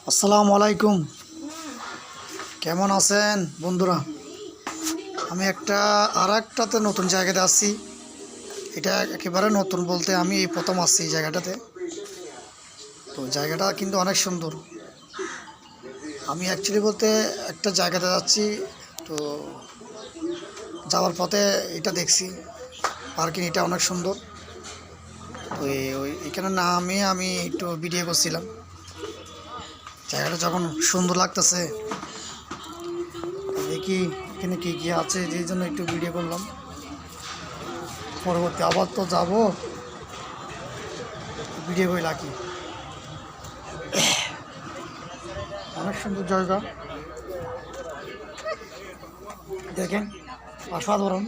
আসসালামু আলাইকুম। কেমন আছেন বন্ধুরা? আমি আরেকটাতে নতুন জায়গাতে আসছি। এটা একেবারে নতুন বলতে আমি এই প্রথম আসছি এই জায়গাটাতে। তো জায়গাটা কিন্তু অনেক সুন্দর। আমি অ্যাকচুয়ালি বলতে একটা জায়গাতে যাচ্ছি, তো যাওয়ার পথে এটা দেখছি, পার্কিং এটা অনেক সুন্দর। তো এখানে নামে আমি একটু ভিডিও করছিলাম। জায়গাটা যখন সুন্দর লাগতেছে, দেখি এখানে কী কী আছে, এই জন্য একটু ভিডিও করলাম। পরবর্তী আবার তো যাব, ভিডিও করে রাখি। অনেক সুন্দর জায়গা, দেখেন, অসাধারণ।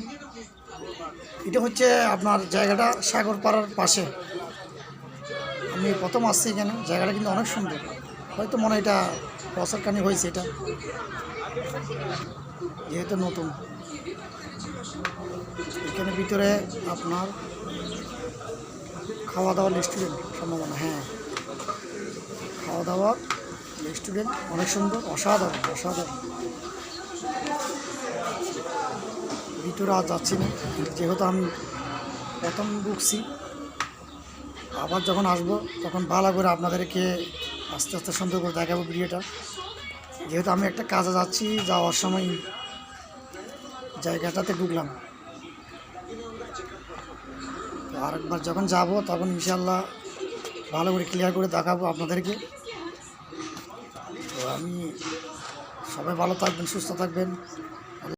এটা হচ্ছে আপনার জায়গাটা সাগর পাড়ার পাশে। আমি প্রথম আসছি এখানে, জায়গাটা কিন্তু অনেক সুন্দর। হয়তো মনে হয় এটা বছরখানি হয়েছে এটা, যেহেতু নতুন। এখানে ভিতরে আপনার খাওয়া দাওয়ার রেস্টুরেন্ট সম্ভাবনা, হ্যাঁ, খাওয়া দাওয়ার রেস্টুরেন্ট অনেক সুন্দর, অসাধারণ অসাধারণ। ভিতরে আজ যাচ্ছি না, যেহেতু আমি প্রথম ঢুকছি। আবার যখন আসবো তখন ভালো করে আপনাদেরকে আস্তে আস্তে সুন্দর করে দেখাবো ভিডিওটা। যেহেতু আমি একটা কাজে যাচ্ছি, যাওয়ার সময় জায়গাটাতে ঢুকলাম। তো আরেকবার যখন যাব তখন ইনশাল্লাহ ভালো করে ক্লিয়ার করে দেখাবো আপনাদেরকে। তো আমি সবাই ভালো থাকবেন, সুস্থ থাকবেন।